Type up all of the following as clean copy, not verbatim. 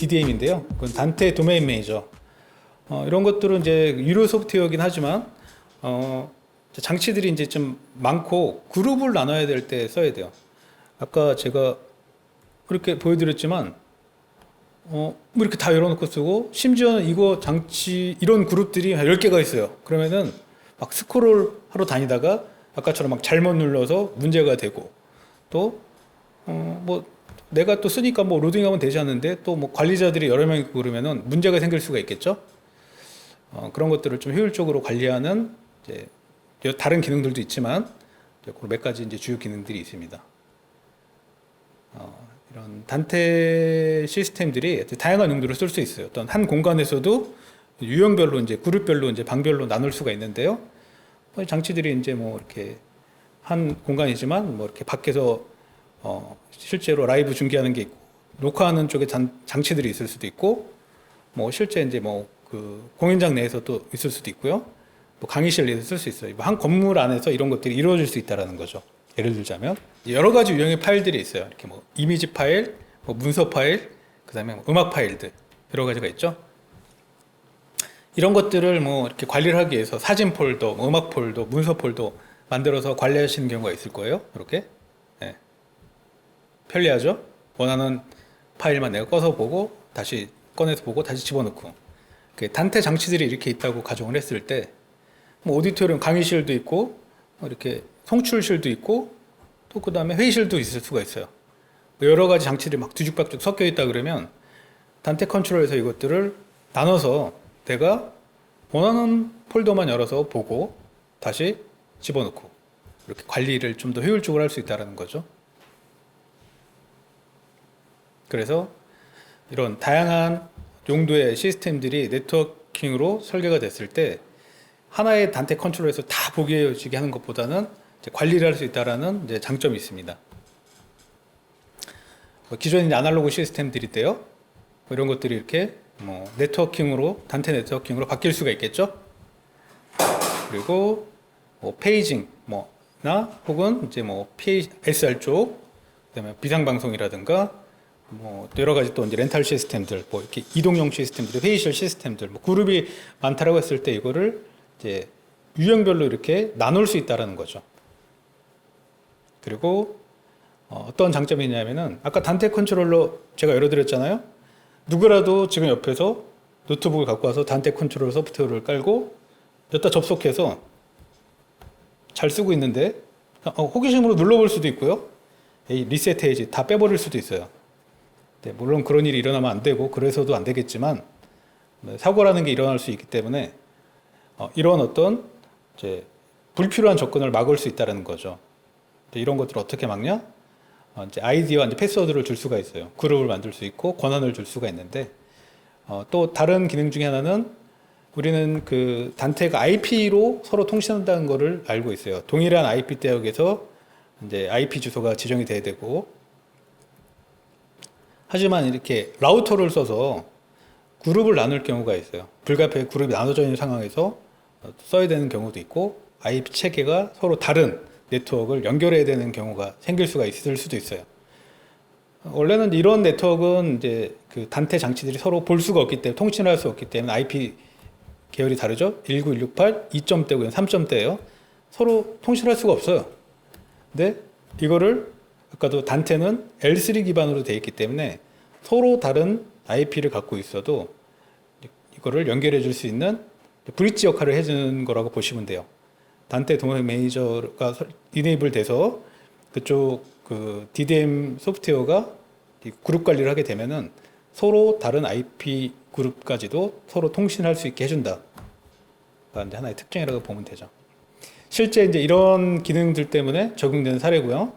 DDM인데요. 그건 단테 도메인 매니저. 이런 것들은 이제 유료 소프트웨어이긴 하지만 장치들이 이제 좀 많고 그룹을 나눠야 될 때 써야 돼요. 아까 제가 이렇게 보여드렸지만 뭐 이렇게 다 열어놓고 쓰고, 심지어는 이거 장치 이런 그룹들이 10개가 있어요. 그러면은 막 스크롤 하러 다니다가 아까처럼 막 잘못 눌러서 문제가 되고, 또 뭐 내가 또 쓰니까 뭐 로딩하면 되지 않는데 또 뭐 관리자들이 여러 명 있고 그러면은 문제가 생길 수가 있겠죠. 그런 것들을 좀 효율적으로 관리하는 이제 다른 기능들도 있지만 몇 가지 이제 주요 기능들이 있습니다. 이런 단테 시스템들이 다양한 용도로 쓸 수 있어요. 어떤 한 공간에서도 유형별로 이제 그룹별로 이제 방별로 나눌 수가 있는데요. 장치들이 이제 뭐 이렇게 한 공간이지만 뭐 이렇게 밖에서 실제로 라이브 중계하는 게 있고, 녹화하는 쪽에 장치들이 있을 수도 있고, 뭐 실제 이제 뭐 그 공연장 내에서도 있을 수도 있고요. 뭐 강의실 내에서 쓸 수 있어요. 한 건물 안에서 이런 것들이 이루어질 수 있다는 거죠. 예를 들자면 여러 가지 유형의 파일들이 있어요. 이렇게 뭐 이미지 파일, 뭐 문서 파일, 그다음에 뭐 음악 파일들 여러 가지가 있죠. 이런 것들을 뭐 이렇게 관리를 하기 위해서 사진 폴더, 뭐 음악 폴더, 문서 폴더 만들어서 관리하시는 경우가 있을 거예요. 이렇게 편리하죠. 원하는 파일만 내가 꺼서 보고 다시 꺼내서 보고 다시 집어넣고. 단테 장치들이 이렇게 있다고 가정을 했을 때, 뭐 오디토리움 강의실도 있고 이렇게 송출실도 있고 또 그 다음에 회의실도 있을 수가 있어요. 여러 가지 장치들이 막 뒤죽박죽 섞여 있다 그러면 단테 컨트롤에서 이것들을 나눠서 내가 원하는 폴더만 열어서 보고 다시 집어넣고 이렇게 관리를 좀 더 효율적으로 할 수 있다는 거죠. 그래서 이런 다양한 용도의 시스템들이 네트워킹으로 설계가 됐을 때 하나의 단테 컨트롤에서 다 보게 하는 것보다는 관리를 할 수 있다는 이제 장점이 있습니다. 기존의 아날로그 시스템들인데요, 이런 것들이 이렇게 뭐 네트워킹으로, 단테 네트워킹으로 바뀔 수가 있겠죠. 그리고 뭐 페이징 뭐나 혹은 이제 뭐 PSR 쪽, 그다음에 비상 방송이라든가 뭐 여러 가지 또 이제 렌탈 시스템들, 뭐 이렇게 이동용 시스템들, 회의실 시스템들, 뭐 그룹이 많다라고 했을 때 이거를 이제 유형별로 이렇게 나눌 수 있다라는 거죠. 그리고 어떤 장점이 있냐면은 아까 단테 컨트롤러 제가 열어드렸잖아요. 누구라도 지금 옆에서 노트북을 갖고 와서 단테 컨트롤러 소프트웨어를 깔고 여기다 접속해서 잘 쓰고 있는데 호기심으로 눌러볼 수도 있고요. 리셋 해야지 다 빼버릴 수도 있어요. 네, 물론 그런 일이 일어나면 안 되고 그래서도 안 되겠지만 사고라는 게 일어날 수 있기 때문에 이런 어떤 이제 불필요한 접근을 막을 수 있다는 거죠. 이런 것들을 어떻게 막냐? 이제 아이디와 이제 패스워드를 줄 수가 있어요. 그룹을 만들 수 있고 권한을 줄 수가 있는데, 또 다른 기능 중에 하나는 우리는 그 단테가 IP로 서로 통신한다는 것을 알고 있어요. 동일한 IP 대역에서 이제 IP 주소가 지정이 돼야 되고, 하지만 이렇게 라우터를 써서 그룹을 나눌 경우가 있어요. 불가피하게 그룹이 나눠져 있는 상황에서 써야 되는 경우도 있고, IP 체계가 서로 다른 네트워크를 연결해야 되는 경우가 생길 수가 있을 수도 있어요. 원래는 이런 네트워크는 이제 그 단테 장치들이 서로 볼 수가 없기 때문에, 통신할 수 없기 때문에 IP 계열이 다르죠. 19168, 2점대고 3점대예요. 서로 통신할 수가 없어요. 근데 이거를 아까도 단테는 L3 기반으로 되어 있기 때문에 서로 다른 IP를 갖고 있어도 이거를 연결해 줄 수 있는 브릿지 역할을 해주는 거라고 보시면 돼요. 단테 도메인 매니저가 이네이블 돼서 그쪽 그 DDM 소프트웨어가 그룹 관리를 하게 되면은 서로 다른 IP 그룹까지도 서로 통신할 수 있게 해준다. 이제 하나의 특징이라고 보면 되죠. 실제 이제 이런 기능들 때문에 적용되는 사례고요.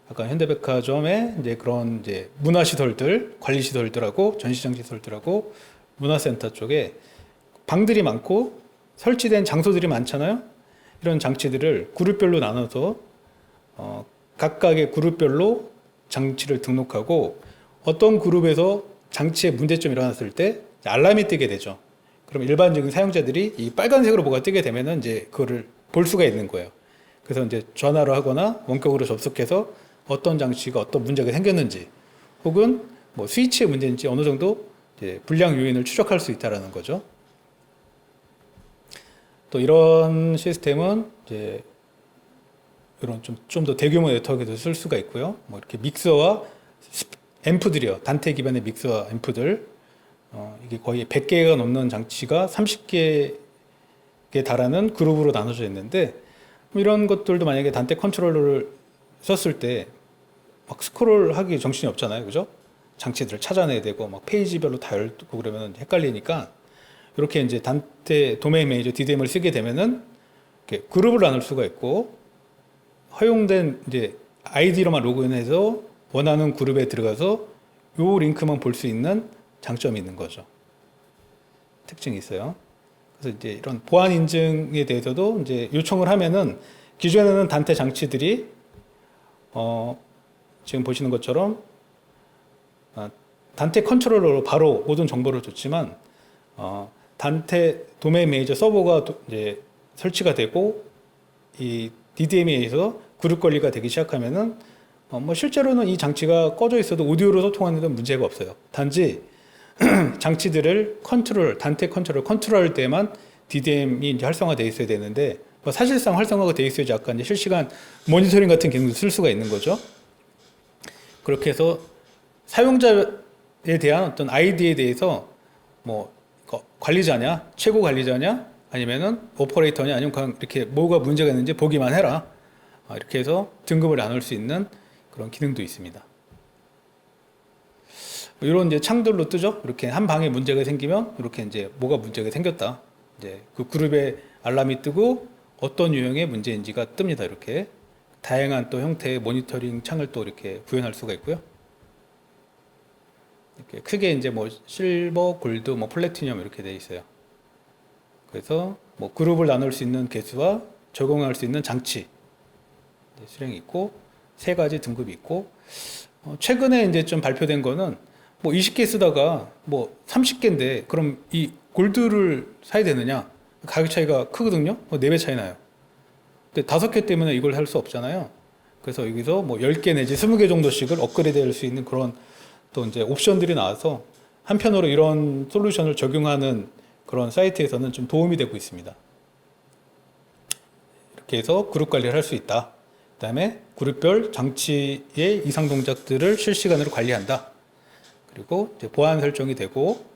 아까 현대백화점의 이제 그런 이제 문화시설들, 관리시설들하고 전시장시설들하고 문화센터 쪽에 방들이 많고 설치된 장소들이 많잖아요. 이런 장치들을 그룹별로 나눠서 각각의 그룹별로 장치를 등록하고, 어떤 그룹에서 장치에 문제점이 일어났을 때 알람이 뜨게 되죠. 그럼 일반적인 사용자들이 이 빨간색으로 뭐가 뜨게 되면은 이제 그거를 볼 수가 있는 거예요. 그래서 이제 전화로 하거나 원격으로 접속해서 어떤 장치가 어떤 문제가 생겼는지, 혹은 뭐 스위치의 문제인지 어느 정도 이제 불량 요인을 추적할 수 있다라는 거죠. 또 이런 시스템은 이제 이런 좀 더 대규모 네트워크에도 쓸 수가 있고요. 뭐 이렇게 믹서와 앰프들이요. 단테 기반의 믹서와 앰프들. 이게 거의 100개가 넘는 장치가 30개에 달하는 그룹으로 나눠져 있는데, 이런 것들도 만약에 단테 컨트롤러를 썼을 때 막 스크롤 하기 정신이 없잖아요. 그죠? 장치들을 찾아내야 되고, 막 페이지별로 다 열고 그러면 헷갈리니까, 이렇게 이제 단테 도메인 매니저 DDM을 쓰게 되면은, 이렇게 그룹을 나눌 수가 있고, 허용된 이제 아이디로만 로그인해서 원하는 그룹에 들어가서 요 링크만 볼 수 있는 장점이 있는 거죠. 특징이 있어요. 그래서 이제 이런 보안 인증에 대해서도 이제 요청을 하면은, 기존에는 단테 장치들이 지금 보시는 것처럼 단테 컨트롤러로 바로 모든 정보를 줬지만, 단테 도메인 매니저 서버가 이제 설치가 되고 이 DDM에 의해서 그룹 관리가 되기 시작하면은 뭐 실제로는 이 장치가 꺼져 있어도 오디오로 소통하는 데는 문제가 없어요. 단지 장치들을 단테 컨트롤할 때만 DDM이 이제 활성화되어 있어야 되는데, 뭐 사실상 활성화가 되어 있어야지 아까 이제 실시간 모니터링 같은 기능도 쓸 수가 있는 거죠. 그렇게 해서 사용자에 대한 어떤 아이디에 대해서 뭐 관리자냐, 최고 관리자냐, 아니면은 오퍼레이터냐, 아니면 그냥 이렇게 뭐가 문제가 있는지 보기만 해라. 이렇게 해서 등급을 나눌 수 있는 그런 기능도 있습니다. 이런 이제 창들로 뜨죠. 이렇게 한 방에 문제가 생기면 이렇게 이제 뭐가 문제가 생겼다. 이제 그 그룹에 알람이 뜨고 어떤 유형의 문제인지가 뜹니다. 이렇게 다양한 또 형태의 모니터링 창을 또 이렇게 구현할 수가 있고요. 이렇게 크게 이제 뭐 실버, 골드, 뭐 플래티넘 이렇게 돼 있어요. 그래서 뭐 그룹을 나눌 수 있는 개수와 적용할 수 있는 장치 수량이 있고, 3가지 등급이 있고, 최근에 이제 좀 발표된 거는 뭐 20개 쓰다가 뭐 30개인데 그럼 이 골드를 사야 되느냐? 가격 차이가 크거든요. 4배 차이 나요. 근데 5개 때문에 이걸 할 수 없잖아요. 그래서 여기서 뭐 10개 내지 20개 정도씩을 업그레이드 할 수 있는 그런 또 이제 옵션들이 나와서, 한편으로 이런 솔루션을 적용하는 그런 사이트에서는 좀 도움이 되고 있습니다. 이렇게 해서 그룹 관리를 할 수 있다. 그 다음에 그룹별 장치의 이상 동작들을 실시간으로 관리한다. 그리고 이제 보안 설정이 되고,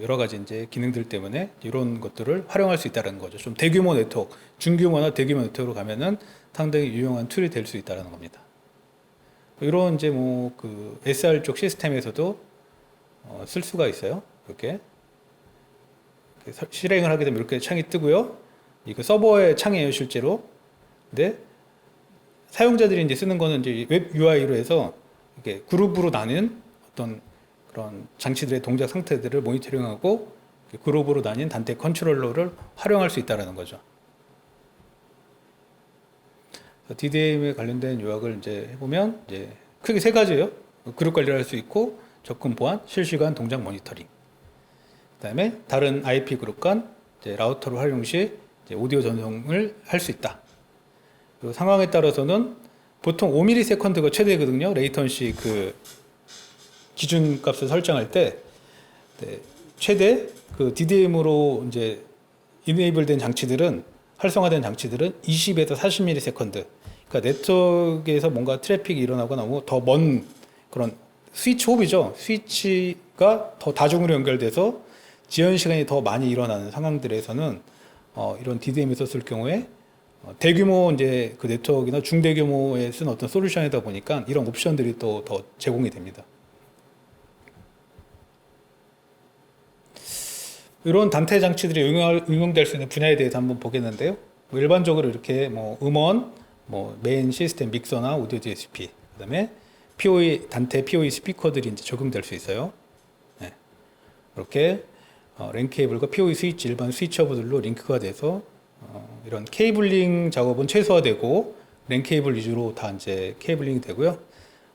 여러 가지 이제 기능들 때문에 이런 것들을 활용할 수 있다는 거죠. 좀 대규모 네트워크, 중규모나 대규모 네트워크로 가면은 상당히 유용한 툴이 될 수 있다는 겁니다. 이런 이제 뭐 그 SR 쪽 시스템에서도 쓸 수가 있어요. 이렇게 실행을 하게 되면 이렇게 창이 뜨고요. 이거 서버의 창이에요, 실제로. 근데 사용자들이 이제 쓰는 거는 이제 웹 UI로 해서 이렇게 그룹으로 나눈 어떤 그런 장치들의 동작 상태들을 모니터링하고 그룹으로 나뉜 단테 컨트롤러를 활용할 수 있다는 거죠. DDM에 관련된 요약을 이제 해보면 이제 크게 3가지예요. 그룹 관리를 할 수 있고, 접근 보안, 실시간 동작 모니터링. 그다음에 다른 IP 그룹 간 이제 라우터를 활용 시 이제 오디오 전송을 할 수 있다. 그리고 상황에 따라서는 보통 5ms가 최대거든요. 레이턴시 그 기준 값을 설정할 때, 네, 최대 그 DDM으로 이제 이네이블 된 장치들은, 활성화된 장치들은 20에서 40ms. 그러니까 네트워크에서 뭔가 트래픽이 일어나거나 뭐 더 먼 그런 스위치 홉이죠. 스위치가 더 다중으로 연결돼서 지연 시간이 더 많이 일어나는 상황들에서는 이런 DDM을 썼을 경우에 대규모 이제 그 네트워크나 중대규모에 쓴 어떤 솔루션이다 보니까 이런 옵션들이 또 더 제공이 됩니다. 이런 단테 장치들이 응용될 수 있는 분야에 대해서 한번 보겠는데요. 뭐 일반적으로 이렇게 뭐 음원, 뭐 메인 시스템 믹서나 오디오 DSP, 그다음에 단테 PoE 스피커들이 이제 적용될 수 있어요. 네. 이렇게 랜 케이블과 PoE 스위치, 일반 스위치 허브들로 링크가 돼서 이런 케이블링 작업은 최소화되고 랜 케이블 위주로 다 이제 케이블링이 되고요.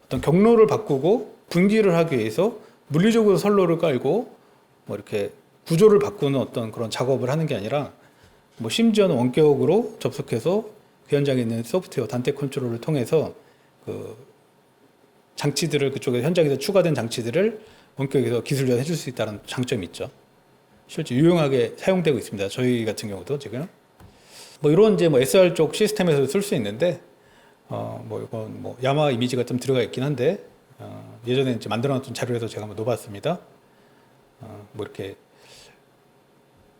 어떤 경로를 바꾸고 분기를 하기 위해서 물리적으로 선로를 깔고 뭐 이렇게 구조를 바꾸는 어떤 그런 작업을 하는 게 아니라, 뭐 심지어는 원격으로 접속해서 그 현장에 있는 소프트웨어 단테 컨트롤을 통해서 그 장치들을, 그쪽에 현장에서 추가된 장치들을 원격에서 기술 지원해 줄 수 있다는 장점이 있죠. 실제 유용하게 사용되고 있습니다. 저희 같은 경우도 지금 뭐 이런 이제 뭐 SR 쪽 시스템에서 쓸 수 있는데 뭐 이건 뭐 야마 이미지가 좀 들어가 있긴 한데 예전에 이제 만들어놨던 자료에서 제가 한번 넣어봤습니다. 뭐 이렇게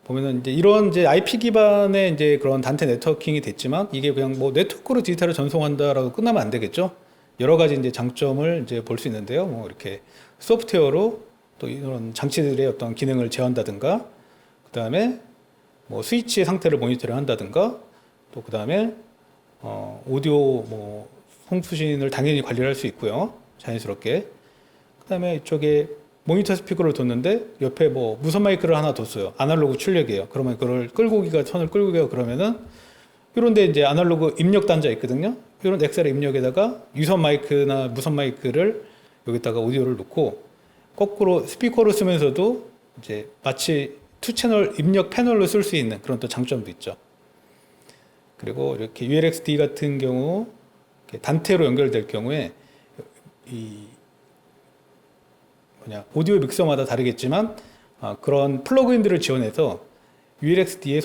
보면은 이제 이런 이제 IP 기반의 이제 그런 단테 네트워킹이 됐지만 이게 그냥 뭐 네트워크로 데이터를 전송한다라고 끝나면 안 되겠죠. 여러 가지 이제 장점을 이제 볼 수 있는데요. 뭐 이렇게 소프트웨어로 또 이런 장치들의 어떤 기능을 제어한다든가, 그 다음에 뭐 스위치의 상태를 모니터링 한다든가, 또 그 다음에 오디오 뭐 송수신을 당연히 관리를 할 수 있고요. 자연스럽게. 그 다음에 이쪽에 모니터 스피커를 뒀는데 옆에 뭐 무선 마이크를 하나 뒀어요. 아날로그 출력이에요. 그러면 그걸 끌고 오기가 선을 끌고 오기가 그러면은 이런데 이제 아날로그 입력 단자 있거든요. 이런 엑셀의 입력에다가 유선 마이크나 무선 마이크를 여기다가 오디오를 놓고 거꾸로 스피커로 쓰면서도 이제 마치 투 채널 입력 패널로 쓸 수 있는 그런 또 장점도 있죠. 그리고 이렇게 ULXD 같은 경우 단테로 연결될 경우에 이 오디오 믹서마다 다르겠지만 그런 플러그인들을 지원해서 ULXD의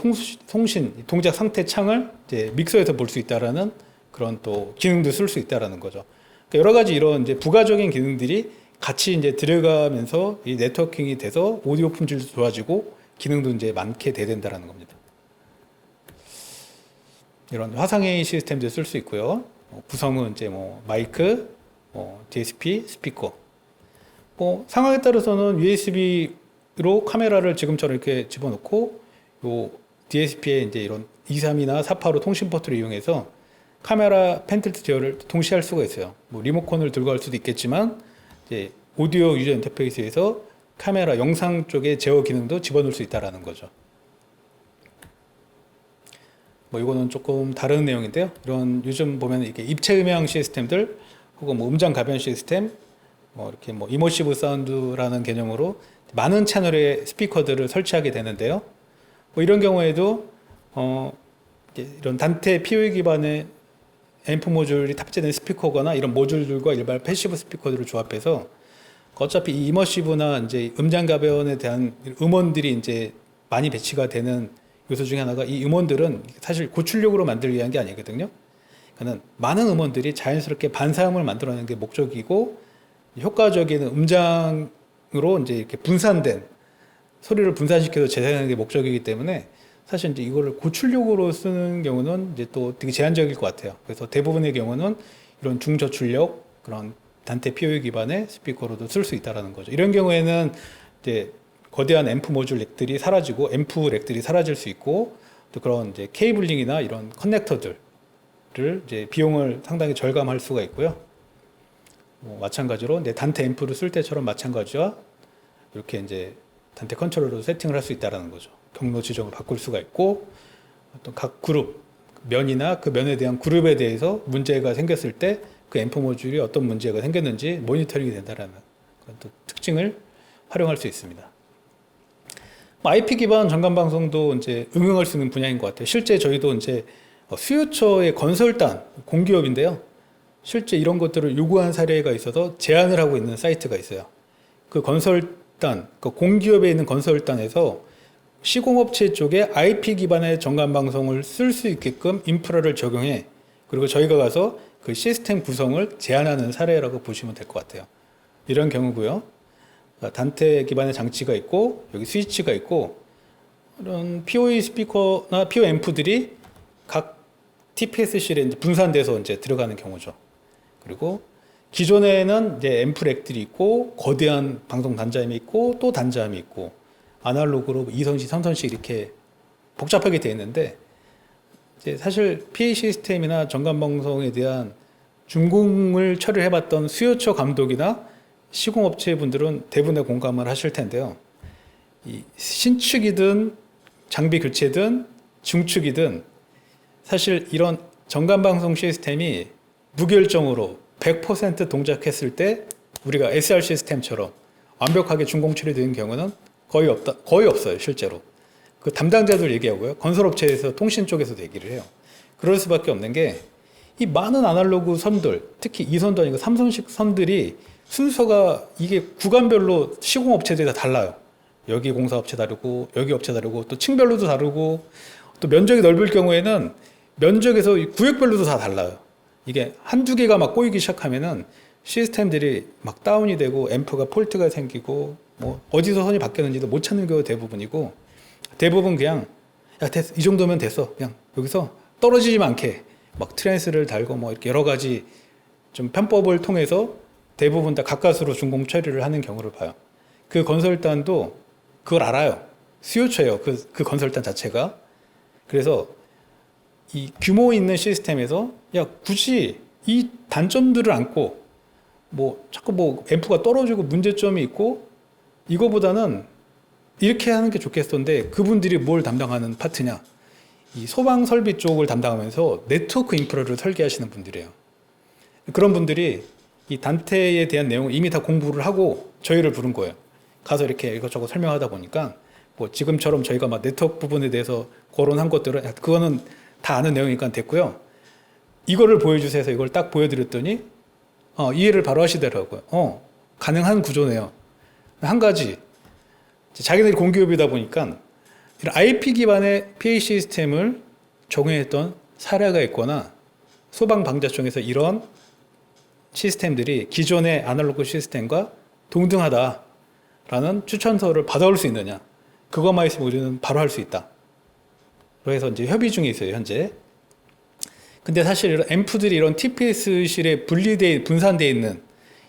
송신 동작 상태 창을 이제 믹서에서 볼 수 있다라는 그런 또 기능도 쓸 수 있다라는 거죠. 그러니까 여러 가지 이런 이제 부가적인 기능들이 같이 이제 들어가면서 이 네트워킹이 돼서 오디오 품질도 좋아지고 기능도 이제 많게 돼야 된다라는 겁니다. 이런 화상회의 시스템도 쓸 수 있고요. 구성은 이제 뭐 마이크, DSP, 스피커. 뭐 상황에 따라서는 USB로 카메라를 지금처럼 이렇게 집어넣고 요 DSP에 이제 이런 232나 485 통신 포트를 이용해서 카메라 펜틸트 제어를 동시에 할 수가 있어요. 뭐 리모컨을 들고 할 수도 있겠지만 이제 오디오 유저 인터페이스에서 카메라 영상 쪽에 제어 기능도 집어넣을 수 있다라는 거죠. 뭐 이거는 조금 다른 내용인데요. 이런 요즘 보면 이렇게 입체 음향 시스템들 혹은 뭐 음장 가변 시스템 뭐 이렇게 뭐 이머시브 사운드라는 개념으로 많은 채널의 스피커들을 설치하게 되는데요. 뭐 이런 경우에도 이런 단테 POE 기반의 앰프 모듈이 탑재된 스피커거나 이런 모듈들과 일반 패시브 스피커들을 조합해서 어차피 이 이머시브나 이제 음장 가변에 대한 음원들이 이제 많이 배치가 되는 요소 중에 하나가 이 음원들은 사실 고출력으로 만들기 위한 게 아니거든요. 그러니까 많은 음원들이 자연스럽게 반사음을 만들어내는 게 목적이고 효과적인 음장으로 이제 이렇게 분산된 소리를 분산시켜서 재생하는 게 목적이기 때문에 사실 이제 이거를 고출력으로 쓰는 경우는 이제 또 되게 제한적일 것 같아요. 그래서 대부분의 경우는 이런 중저출력 그런 단테 POE 기반의 스피커로도 쓸 수 있다라는 거죠. 이런 경우에는 이제 거대한 앰프 모듈 렉들이 사라지고 앰프 렉들이 사라질 수 있고 또 그런 이제 케이블링이나 이런 커넥터들을 이제 비용을 상당히 절감할 수가 있고요. 뭐 마찬가지로 이제 단테 앰프를 쓸 때처럼 마찬가지와 이렇게 이제 단테 컨트롤러로 세팅을 할 수 있다라는 거죠. 경로 지정을 바꿀 수가 있고 어떤 각 그룹 면이나 그 면에 대한 그룹에 대해서 문제가 생겼을 때 그 앰프 모듈이 어떤 문제가 생겼는지 모니터링이 된다라는 그런 또 특징을 활용할 수 있습니다. IP 기반 전관 방송도 이제 응용할 수 있는 분야인 것 같아요. 실제 저희도 이제 수요처의 건설단 공기업인데요. 실제 이런 것들을 요구한 사례가 있어서 제안을 하고 있는 사이트가 있어요. 그 건설단, 그 공기업에 있는 건설단에서 시공업체 쪽에 IP 기반의 전관 방송을 쓸 수 있게끔 인프라를 적용해 그리고 저희가 가서 그 시스템 구성을 제안하는 사례라고 보시면 될 것 같아요. 이런 경우고요. 단테 기반의 장치가 있고 여기 스위치가 있고 이런 POE 스피커나 PO 앰프들이 각 TPS실에 이제 분산돼서 이제 들어가는 경우죠. 그리고 기존에는 이제 앰프 렉들이 있고 거대한 방송 단자음이 있고 또 단자음이 있고 아날로그로 2선식, 3선식 이렇게 복잡하게 되어 있는데 이제 사실 PA 시스템이나 전관 방송에 대한 준공을 처리를 해봤던 수요처 감독이나 시공업체 분들은 대부분의 공감을 하실 텐데요. 이 신축이든 장비 교체든 중축이든 사실 이런 전관 방송 시스템이 무결정으로 100% 동작했을 때 우리가 SR 시스템처럼 완벽하게 준공 처리되는 경우는 거의 없어요, 실제로. 그 담당자들 얘기하고요. 건설업체에서 통신 쪽에서도 얘기를 해요. 그럴 수밖에 없는 게 이 많은 아날로그 선들, 특히 2선도 아니고 3선식 선들이 순서가 이게 구간별로 시공업체들이 다 달라요. 여기 공사업체 다르고 여기 업체 다르고 또 층별로도 다르고 또 면적이 넓을 경우에는 면적에서 구역별로도 다 달라요. 이게 한두 개가 막 꼬이기 시작하면은 시스템들이 막 다운이 되고 앰프가 폴트가 생기고 뭐 어디서 선이 바뀌었는지도 못 찾는 경우가 대부분이고, 대부분 그냥 야 됐어, 이 정도면 됐어, 그냥 여기서 떨어지지 않게 막 트랜스를 달고 뭐 이렇게 여러 가지 좀 편법을 통해서 대부분 다 가까스로 준공 처리를 하는 경우를 봐요. 그 건설단도 그걸 알아요. 수요처예요. 그 건설단 자체가. 그래서 이 규모 있는 시스템에서 야 굳이 이 단점들을 안고 뭐 자꾸 뭐 앰프가 떨어지고 문제점이 있고 이거보다는 이렇게 하는 게 좋겠었는데, 그분들이 뭘 담당하는 파트냐, 이 소방 설비 쪽을 담당하면서 네트워크 인프라를 설계하시는 분들이에요. 그런 분들이 이 단테에 대한 내용을 이미 다 공부를 하고 저희를 부른 거예요. 가서 이렇게 이것저것 설명하다 보니까 뭐 지금처럼 저희가 막 네트워크 부분에 대해서 거론한 것들은 그거는 다 아는 내용이니까 됐고요. 이거를 보여주세요 해서 이걸 딱 보여드렸더니 이해를 바로 하시더라고요. 가능한 구조네요. 한 가지, 자기들이 공기업이다 보니까 이런 IP 기반의 PA 시스템을 적용했던 사례가 있거나 소방방재청에서 이런 시스템들이 기존의 아날로그 시스템과 동등하다라는 추천서를 받아올 수 있느냐, 그것만 있으면 우리는 바로 할 수 있다. 그래서 이제 협의 중에 있어요, 현재. 근데 사실 이런 앰프들이 이런 TPS실에 분산되어 있는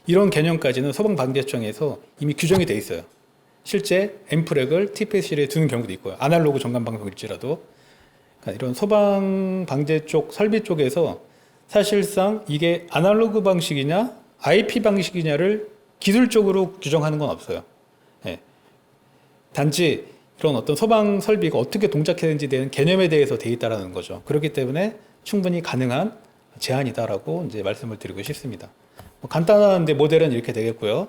이런 개념까지는 소방방재청에서 이미 규정이 돼 있어요. 실제 앰프렉을 TPS실에 두는 경우도 있고요. 아날로그 전관방송일지라도. 그러니까 이런 소방방재 쪽, 설비 쪽에서 사실상 이게 아날로그 방식이냐 IP 방식이냐를 기술적으로 규정하는 건 없어요. 예. 단지 이런 어떤 소방 설비가 어떻게 동작해야 되는지 대한 개념에 대해서 돼 있다라는 거죠. 그렇기 때문에 충분히 가능한 제안이다라고 이제 말씀을 드리고 싶습니다. 뭐 간단한데 모델은 이렇게 되겠고요.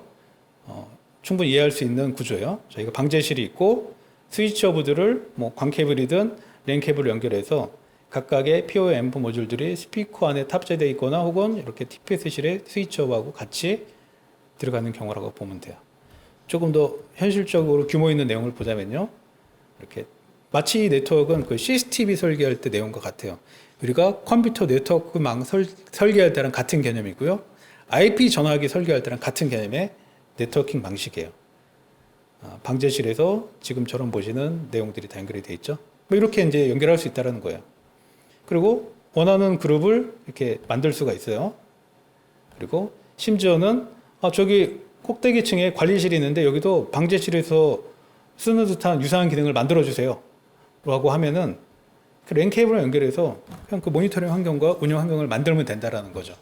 충분히 이해할 수 있는 구조예요. 저희가 방재실이 있고 스위치허브들을 뭐 광케이블이든 랜 케이블을 연결해서 각각의 POA 앰프 모듈들이 스피커 안에 탑재되어 있거나 혹은 이렇게 TPS실에 스위치허브하고 같이 들어가는 경우라고 보면 돼요. 조금 더 현실적으로 규모 있는 내용을 보자면요. 이렇게 마치 이 네트워크는 그 CCTV 설계할 때 내용과 같아요. 우리가 컴퓨터 네트워크망 설계할 때랑 같은 개념이고요. IP 전화기 설계할 때랑 같은 개념의 네트워킹 방식이에요. 방재실에서 지금처럼 보시는 내용들이 다 연결이 되어 있죠. 뭐 이렇게 이제 연결할 수 있다는 거예요. 그리고 원하는 그룹을 이렇게 만들 수가 있어요. 그리고 심지어는 저기 꼭대기층에 관리실이 있는데 여기도 방재실에서 쓰는 듯한 유사한 기능을 만들어 주세요 라고 하면은 그 랜 케이블을 연결해서 그냥 그 모니터링 환경과 운영 환경을 만들면 된다라는 거죠.